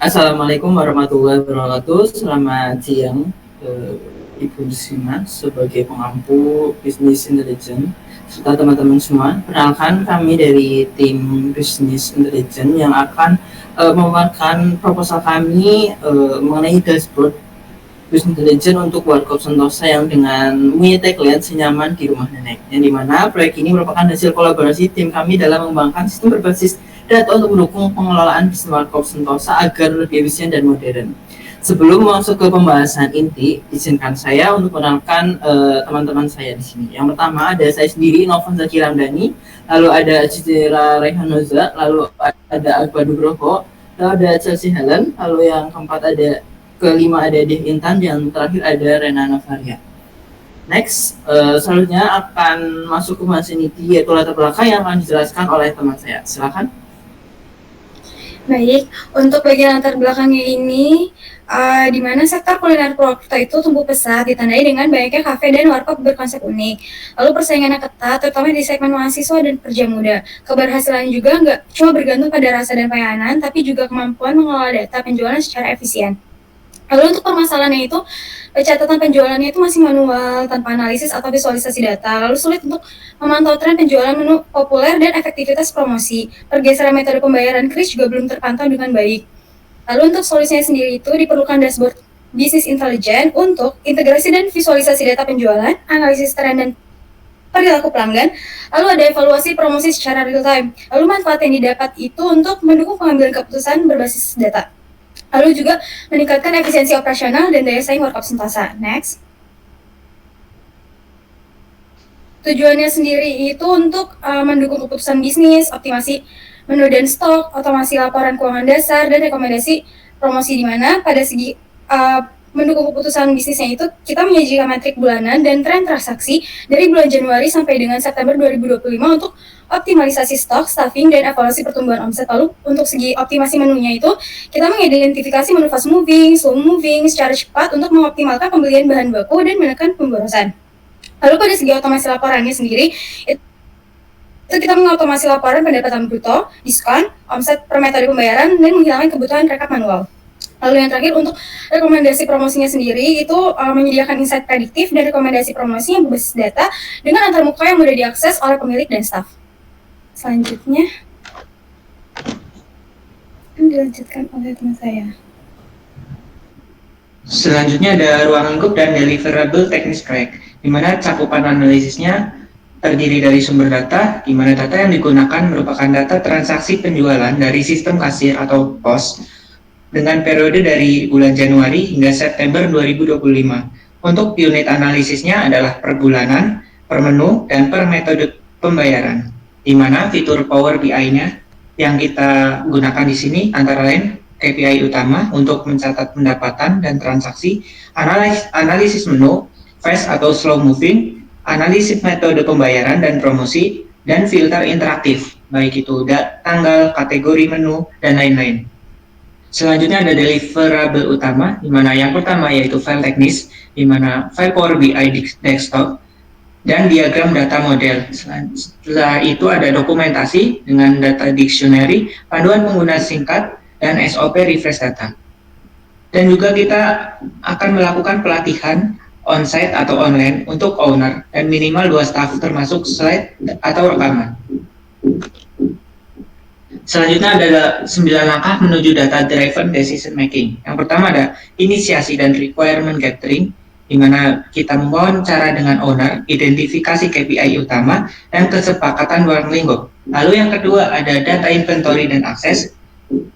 Assalamualaikum warahmatullahi wabarakatuh. Selamat siang, Ibu Sima sebagai pengampu bisnis intelijen serta teman-teman semua. Perkenalkan, kami dari tim bisnis intelijen yang akan memaparkan proposal kami mengenai dashboard bisnis intelijen untuk Warkop Sentosa yang dengan punya tagline senyaman di rumah nenek. Yang dimana proyek ini merupakan hasil kolaborasi tim kami dalam mengembangkan sistem berbasis data untuk mendukung pengelolaan bisnis Warkop Sentosa agar lebih efisien dan modern. Sebelum masuk ke pembahasan inti, izinkan saya untuk mengenalkan teman-teman saya di sini. Yang pertama ada saya sendiri, Novan Zaki Ramdhani, lalu ada Citra Rehanoza, lalu ada Akbar Nugroho, lalu ada Chelsea Helen, lalu yang keempat ada kelima ada Dev Intan, yang terakhir ada Rena Navaria. Next, selanjutnya akan masuk ke pembahasan inti, yaitu latar belakang yang akan dijelaskan oleh teman saya. Silakan. Baik, untuk bagian latar belakangnya ini, di mana sektor kuliner Purwokerto itu tumbuh pesat, ditandai dengan banyaknya kafe dan warkop berkonsep unik. Lalu persaingannya ketat, terutama di segmen mahasiswa dan pekerja muda. Keberhasilan juga nggak cuma bergantung pada rasa dan pelayanan, tapi juga kemampuan mengelola data penjualan secara efisien. Lalu untuk permasalahannya itu, catatan penjualannya itu masih manual, tanpa analisis atau visualisasi data, lalu sulit untuk memantau tren penjualan menu populer dan efektivitas promosi. Pergeseran metode pembayaran kris juga belum terpantau dengan baik. Lalu untuk solusinya sendiri itu diperlukan dashboard bisnis intelijen untuk integrasi dan visualisasi data penjualan, analisis tren dan perilaku pelanggan, lalu ada evaluasi promosi secara real time. Lalu manfaat yang didapat itu untuk mendukung pengambilan keputusan berbasis data. Lalu juga meningkatkan efisiensi operasional dan daya saing Warkop Sentosa. Next. Tujuannya sendiri itu untuk mendukung keputusan bisnis, optimasi menu dan stok, otomasi laporan keuangan dasar, dan rekomendasi promosi, di mana pada segi mendukung keputusan bisnisnya itu kita menyajikan metrik bulanan dan tren transaksi dari bulan Januari sampai dengan September 2025 untuk optimalisasi stok, staffing, dan evaluasi pertumbuhan omset. Lalu untuk segi optimasi menunya itu kita mengidentifikasi menu fast moving, slow moving secara cepat untuk mengoptimalkan pembelian bahan baku dan menekan pemborosan. Lalu pada segi otomasi laporannya sendiri itu kita mengotomasi laporan pendapatan bruto, diskon, omset per metode pembayaran, dan menghilangkan kebutuhan rekap manual. Lalu yang terakhir untuk rekomendasi promosinya sendiri itu menyediakan insight prediktif dan rekomendasi promosi yang berbasis data dengan antarmuka yang mudah diakses oleh pemilik dan staf. Selanjutnya dilanjutkan oleh teman saya. Selanjutnya ada ruang lingkup dan deliverable teknis proyek, di mana cakupan analisisnya terdiri dari sumber data, di mana data yang digunakan merupakan data transaksi penjualan dari sistem kasir atau POS dengan periode dari bulan Januari hingga September 2025. Untuk unit analisisnya adalah per bulanan, per menu, dan per metode pembayaran, di mana fitur Power BI-nya yang kita gunakan di sini antara lain KPI utama untuk mencatat pendapatan dan transaksi, analisis menu, fast atau slow moving, analisis metode pembayaran dan promosi, dan filter interaktif, baik itu tanggal, kategori menu, dan lain-lain. Selanjutnya ada deliverable utama, di mana yang pertama yaitu file teknis, di mana file Power BI desktop, dan diagram data model. Setelah itu ada dokumentasi dengan data dictionary, panduan pengguna singkat, dan SOP refresh data. Dan juga kita akan melakukan pelatihan on-site atau online untuk owner dan minimal 2 staff termasuk slide atau rekaman. Selanjutnya ada 9 langkah menuju data driven decision making. Yang pertama ada inisiasi dan requirement gathering, di mana kita mewawancara dengan owner, identifikasi KPI utama, dan kesepakatan ruang lingkup. Lalu yang kedua ada data inventory dan akses.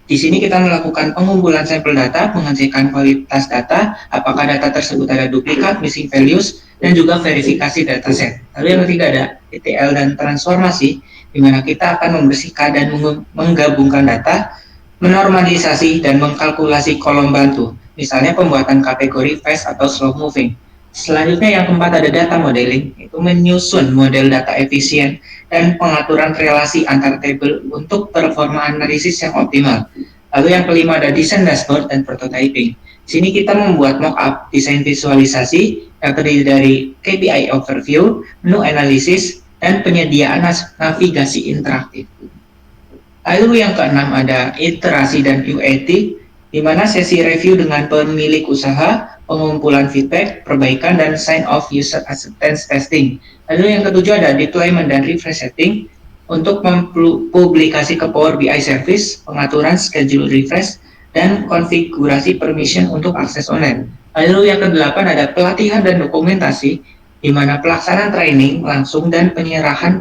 Di sini kita melakukan pengumpulan sampel data, mengecekkan kualitas data, apakah data tersebut ada duplikat, missing values, dan juga verifikasi dataset. Lalu yang ketiga ada ETL dan transformasi, di mana kita akan membersihkan dan menggabungkan data, menormalisasi dan mengkalkulasi kolom bantu, misalnya pembuatan kategori fast atau slow moving. Selanjutnya yang keempat ada data modeling, itu menyusun model data efisien dan pengaturan relasi antar tabel untuk performa analisis yang optimal. Lalu yang kelima ada desain dashboard dan prototyping. Di sini kita membuat mockup desain visualisasi yang terdiri dari KPI overview, menu analisis, dan penyediaan navigasi interaktif. Lalu yang keenam ada iterasi dan UAT, di mana sesi review dengan pemilik usaha, pengumpulan feedback, perbaikan, dan sign off user acceptance testing. Lalu yang ketujuh ada deployment dan refresh setting untuk mempublikasi ke Power BI Service, pengaturan schedule refresh, dan konfigurasi permission untuk akses online. Lalu yang kedelapan ada pelatihan dan dokumentasi, di mana pelaksanaan training langsung dan penyerahan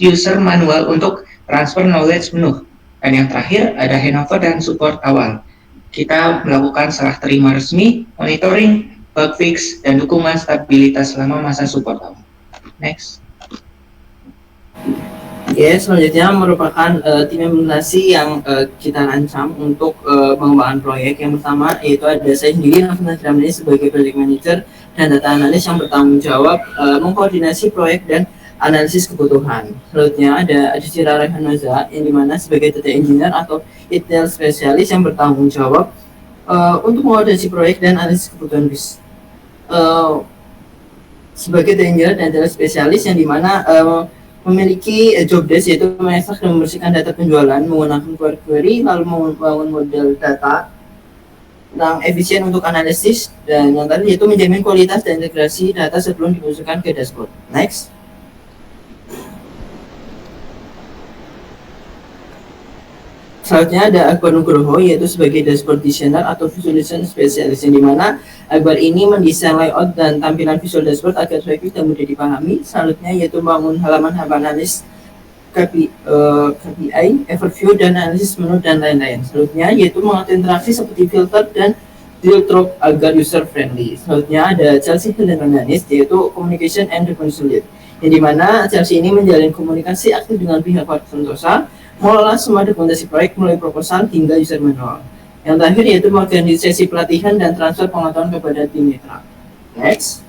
user manual untuk transfer knowledge penuh. Dan yang terakhir ada handover dan support awal. Kita melakukan serah terima resmi, monitoring, bug fix, dan dukungan stabilitas selama masa support awal. Next. Selanjutnya merupakan tim implementasi yang kita rancang untuk pengembangan proyek. Yang pertama yaitu ada saya sendiri, Nafisa Ramli, sebagai project manager dan data analis yang bertanggung jawab mengkoordinasi proyek dan analisis kebutuhan. Selanjutnya ada Aditya Rehanoza yang dimana sebagai data engineer atau ETL spesialis yang bertanggung jawab untuk mengkoordinasi proyek dan analisis kebutuhan sebagai data engineer dan data spesialis yang dimana memiliki job desk, yaitu mengekstrak dan membersihkan data penjualan menggunakan Power Query, lalu membangun model data yang efisien untuk analisis, dan yang tadi yaitu menjamin kualitas dan integrasi data sebelum dimasukkan ke dashboard. Next. Selanjutnya ada Akbar Nugroho, yaitu sebagai dashboard designer atau visualization specialist, yang dimana Akbar ini mendesain layout dan tampilan visual dashboard agar efektif dan mudah dipahami. Selanjutnya yaitu membangun halaman analis KPI, overview, dan analisis menu, dan lain-lain. Selanjutnya yaitu mengatur interaksi seperti filter dan drill drop agar user friendly. Selanjutnya ada Chelsea Helenanis, yaitu communication and reconciliation lead, yang dimana Chelsea ini menjalin komunikasi aktif dengan pihak Sentosa, mengelola semua dokumentasi proyek mulai proposal hingga user manual. Yang terakhir yaitu mengorganisasi pelatihan dan transfer pengetahuan kepada tim mitra. Next.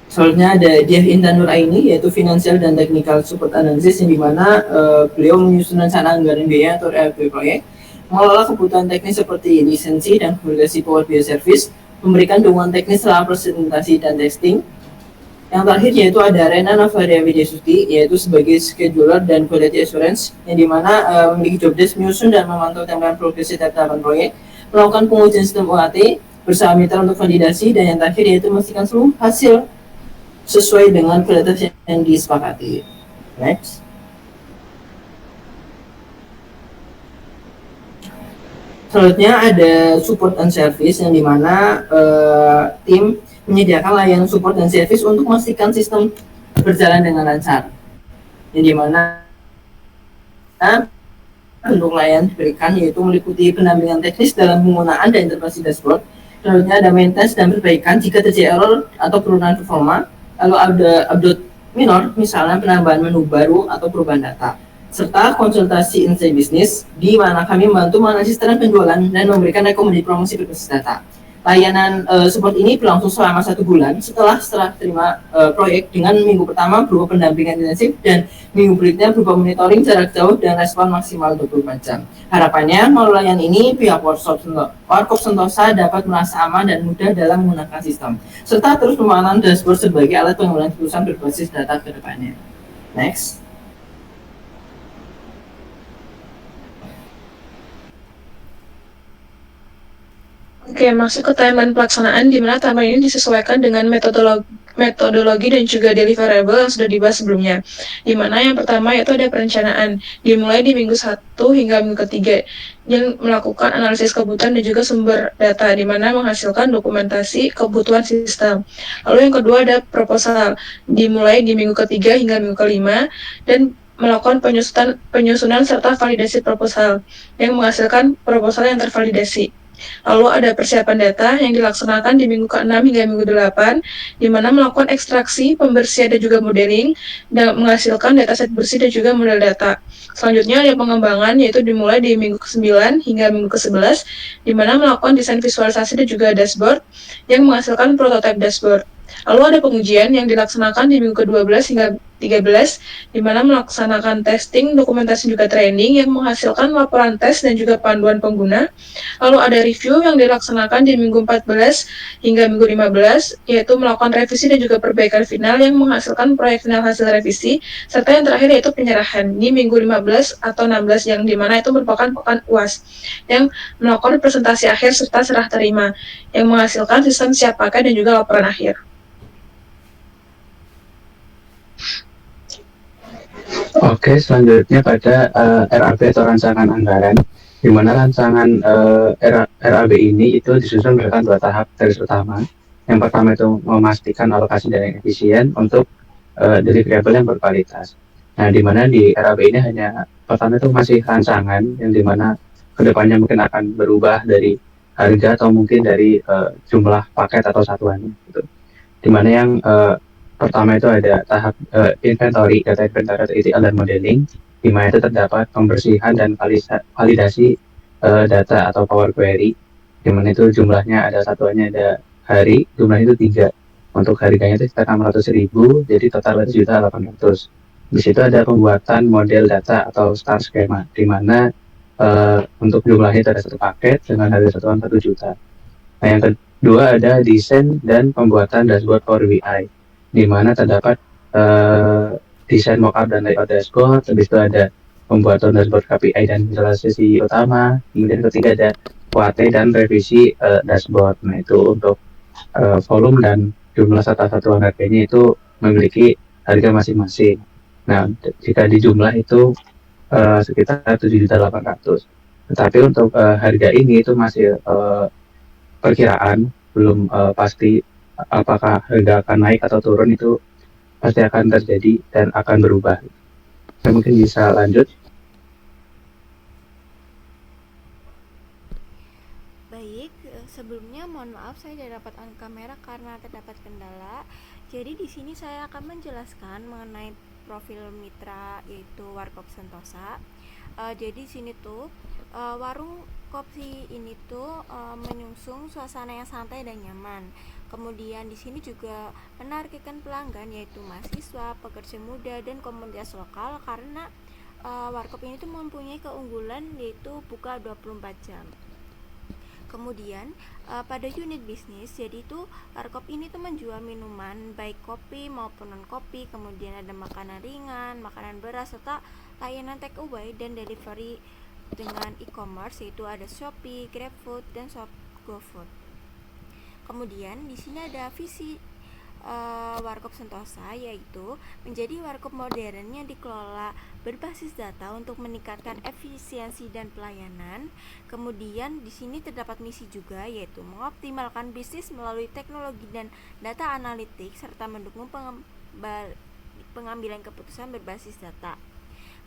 Selanjutnya ada Diah Intan Nuraini, yaitu financial dan technical support analysis, yang dimana beliau menyusun rencana anggaran biaya atau RAP proyek, mengelola kebutuhan teknis seperti lisensi dan komunikasi Power BI Service, memberikan dukungan teknis selama presentasi dan testing. Yang terakhir yaitu ada Rena Navaria Widyasuti, yaitu sebagai scheduler dan quality assurance, yang dimana memiliki job desk menyusun dan memantau tembakan progresi tahapan proyek, melakukan pengujian sistem UAT bersama mitra untuk validasi, dan yang terakhir yaitu memastikan seluruh hasil sesuai dengan kualitas yang disepakati. Next. Selanjutnya ada support and service, yang dimana tim menyediakan layanan support dan service untuk memastikan sistem berjalan dengan lancar, yang dimana bentuk layanan diberikan yaitu meliputi pendampingan teknis dalam penggunaan dan interpretasi dashboard. Selanjutnya ada maintenance dan perbaikan jika terjadi error atau penurunan performa, lalu ada update minor, misalnya penambahan menu baru atau perubahan data, serta konsultasi insight bisnis, di mana kami membantu menganalisis tren penjualan dan memberikan rekomendasi promosi berbasis data. Layanan support ini berlangsung selama 1 bulan setelah terima proyek, dengan minggu pertama berupa pendampingan intensif dan minggu berikutnya berupa monitoring jarak jauh dan respon maksimal 24 jam. Harapannya melalui layanan ini pihak Warkop Sentosa dapat merasa aman dan mudah dalam menggunakan sistem, serta terus memantau dashboard sebagai alat pengambilan keputusan berbasis data ke depannya. Next. Oke, masuk ke timeline pelaksanaan, di mana timeline ini disesuaikan dengan metodologi dan juga deliverable yang sudah dibahas sebelumnya. Di mana yang pertama yaitu ada perencanaan, dimulai di minggu 1 hingga minggu ketiga, yang melakukan analisis kebutuhan dan juga sumber data, di mana menghasilkan dokumentasi kebutuhan sistem. Lalu yang kedua ada proposal, dimulai di minggu ketiga hingga minggu kelima, dan melakukan penyusunan serta validasi proposal, yang menghasilkan proposal yang tervalidasi. Lalu ada persiapan data yang dilaksanakan di minggu ke-6 hingga minggu 8, di mana melakukan ekstraksi, pembersihan, dan juga modeling, dan menghasilkan dataset bersih dan juga model data. Selanjutnya ada pengembangan, yaitu dimulai di minggu ke-9 hingga minggu ke-11, di mana melakukan desain visualisasi dan juga dashboard, yang menghasilkan prototipe dashboard. Lalu ada pengujian yang dilaksanakan di minggu ke-12 hingga 13, di mana melaksanakan testing, dokumentasi juga training yang menghasilkan laporan tes dan juga panduan pengguna. Lalu ada review yang dilaksanakan di minggu 14 hingga minggu 15, yaitu melakukan revisi dan juga perbaikan final yang menghasilkan proyek final hasil revisi, serta yang terakhir yaitu penyerahan di minggu 15 atau 16 yang dimana itu merupakan pekan UAS yang melakukan presentasi akhir serta serah terima yang menghasilkan sistem siap pakai dan juga laporan akhir. Oke, selanjutnya pada RAB atau rancangan anggaran, di mana rancangan RAB ini itu disusun berdasarkan 2 tahap garis utama. Yang pertama itu memastikan alokasi dana yang efisien untuk deliverable yang berkualitas. Nah, di mana di RAB ini hanya pertama itu masih rancangan yang dimana kedepannya mungkin akan berubah dari harga atau mungkin dari jumlah paket atau satuannya. Gitu. Di mana yang pertama itu ada tahap inventory, data inventory atau ETL dan modeling, di mana itu terdapat pembersihan dan validasi data atau Power Query, di mana itu jumlahnya ada satuannya ada hari, jumlahnya itu 3. Untuk harganya itu sekitar 600.000, jadi total 1.800.000. Di situ ada pembuatan model data atau star schema, di mana untuk jumlahnya itu ada 1 paket dengan harga satuan 1 juta. Nah, yang kedua ada desain dan pembuatan dashboard Power BI, di mana terdapat desain mockup dan layout dashboard. Habis itu ada pembuatan dashboard KPI dan visualisasi utama. Kemudian ketiga ada UAT dan revisi dashboard. Nah, itu untuk volume dan jumlah satuan harganya itu memiliki harga masing-masing. Nah, jika dijumlah itu sekitar 7.800.000. Tetapi untuk harga ini itu masih perkiraan, belum pasti apakah harga akan naik atau turun, itu pasti akan terjadi dan akan berubah. Saya mungkin bisa lanjut. Baik, sebelumnya mohon maaf saya tidak dapat on kamera karena terdapat kendala. Jadi di sini saya akan menjelaskan mengenai profil mitra yaitu Warkop Sentosa. Jadi di sini tuh warung kopi ini tuh menyusung suasana yang santai dan nyaman. Kemudian di sini juga menargetkan pelanggan yaitu mahasiswa, pekerja muda, dan komunitas lokal karena Warkop ini tuh mempunyai keunggulan yaitu buka 24 jam. Kemudian pada unit bisnis, jadi itu Warkop ini tuh menjual minuman baik kopi maupun non kopi, kemudian ada makanan ringan, makanan beras, serta layanan take away dan delivery dengan e-commerce yaitu ada Shopee, GrabFood, dan GoFood. Kemudian di sini ada visi Warkop Sentosa yaitu menjadi warkop modern yang dikelola berbasis data untuk meningkatkan efisiensi dan pelayanan. Kemudian di sini terdapat misi juga yaitu mengoptimalkan bisnis melalui teknologi dan data analitik serta mendukung pengambilan keputusan berbasis data.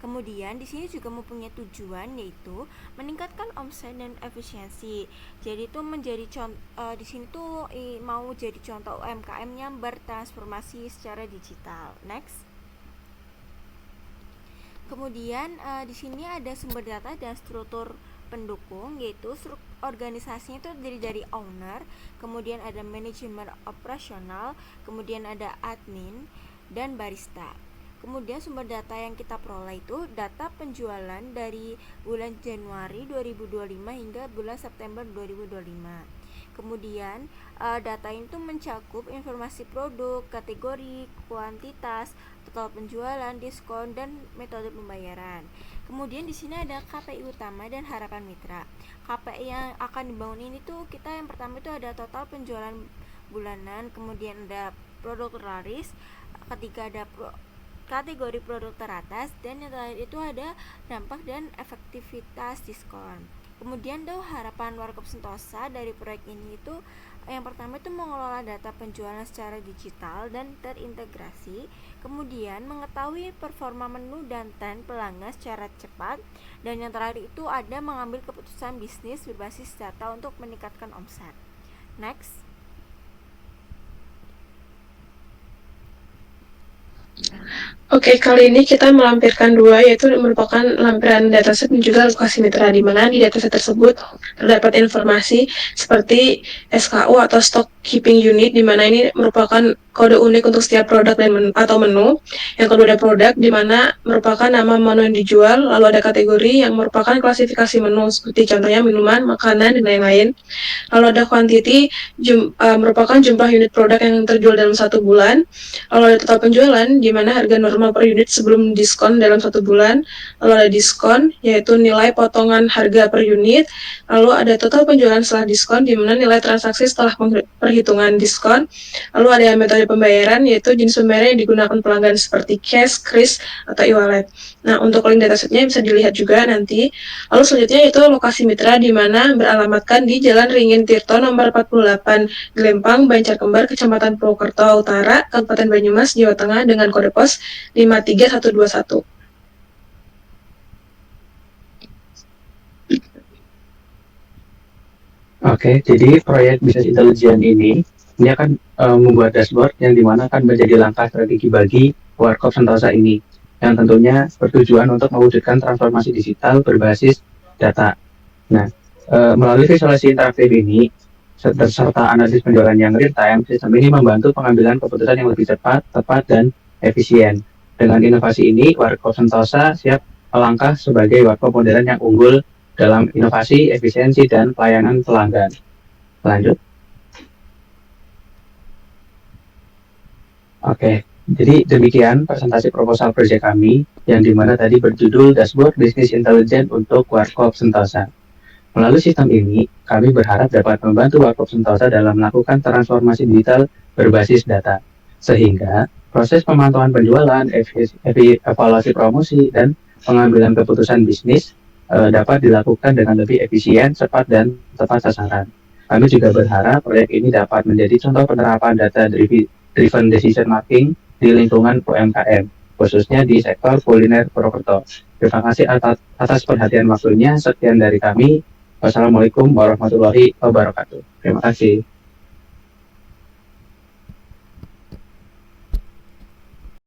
Kemudian di sini juga mempunyai tujuan yaitu meningkatkan omset dan efisiensi. Jadi itu menjadi di sini tuh mau jadi contoh UMKM yang bertransformasi secara digital. Next. Kemudian di sini ada sumber data dan struktur pendukung yaitu organisasinya itu terdiri dari owner, kemudian ada manajemen operasional, kemudian ada admin dan barista. Kemudian sumber data yang kita peroleh itu data penjualan dari bulan Januari 2025 hingga bulan September 2025. Kemudian data itu mencakup informasi produk, kategori, kuantitas, total penjualan, diskon, dan metode pembayaran. Kemudian di sini ada KPI utama dan harapan mitra. KPI yang akan dibangun ini tuh kita yang pertama itu ada total penjualan bulanan, kemudian ada produk laris, ketiga ada kategori produk teratas, dan yang terakhir itu ada dampak dan efektivitas diskon. Kemudian tuh harapan Warkop Sentosa dari proyek ini itu yang pertama itu mengelola data penjualan secara digital dan terintegrasi, kemudian mengetahui performa menu dan tren pelanggan secara cepat, dan yang terakhir itu ada mengambil keputusan bisnis berbasis data untuk meningkatkan omset. Next. Oke, kali ini kita melampirkan dua, yaitu merupakan lampiran dataset dan juga alokasi mitra, di mana di dataset tersebut terdapat informasi seperti SKU atau Stock Keeping Unit, di mana ini merupakan kode unik untuk setiap produk dan atau menu. Yang kedua ada produk, di mana merupakan nama menu yang dijual. Lalu ada kategori yang merupakan klasifikasi menu, seperti contohnya minuman, makanan, dan lain-lain. Lalu ada quantity, merupakan jumlah unit produk yang terjual dalam 1 bulan. Lalu ada total penjualan, di mana harga normal per unit sebelum diskon dalam 1 bulan. Lalu ada diskon, yaitu nilai potongan harga per unit. Lalu ada total penjualan setelah diskon, di mana nilai transaksi setelah perhitungan diskon. Lalu ada metode pembayaran, yaitu jenis pembayaran yang digunakan pelanggan seperti cash, kris, atau e-wallet. Nah, untuk link datasetnya bisa dilihat juga nanti. Lalu selanjutnya itu lokasi mitra, di mana beralamatkan di Jalan Ringin Tirto nomor 48, Glempang, Banjarkembar, Kecamatan Purwokerto Utara, Kabupaten Banyumas, Jawa Tengah, dengan kode pos 53121. Oke, jadi proyek bisnis intelijen ini akan membuat dashboard yang dimana akan menjadi langkah strategi bagi Warkop Sentosa ini, yang tentunya bertujuan untuk mewujudkan transformasi digital berbasis data. Nah, melalui visualisasi interaktif ini, serta analisis penjualan yang real time, sistem ini membantu pengambilan keputusan yang lebih cepat, tepat, dan efisien. Dengan inovasi ini, Warkop Sentosa siap melangkah sebagai warkop modern yang unggul dalam inovasi, efisiensi, dan pelayanan pelanggan. Lanjut. Oke, jadi demikian presentasi proposal proyek kami, yang dimana tadi berjudul Dashboard Business Intelligence untuk Warkop Sentosa. Melalui sistem ini, kami berharap dapat membantu Warkop Sentosa dalam melakukan transformasi digital berbasis data, sehingga proses pemantauan penjualan, evaluasi promosi, dan pengambilan keputusan bisnis dapat dilakukan dengan lebih efisien, cepat, dan tepat sasaran. Kami juga berharap proyek ini dapat menjadi contoh penerapan data-driven decision making di lingkungan UMKM, khususnya di sektor kuliner Purwokerto. Terima kasih atas perhatian waktunya. Sekian dari kami. Wassalamualaikum warahmatullahi wabarakatuh. Terima kasih.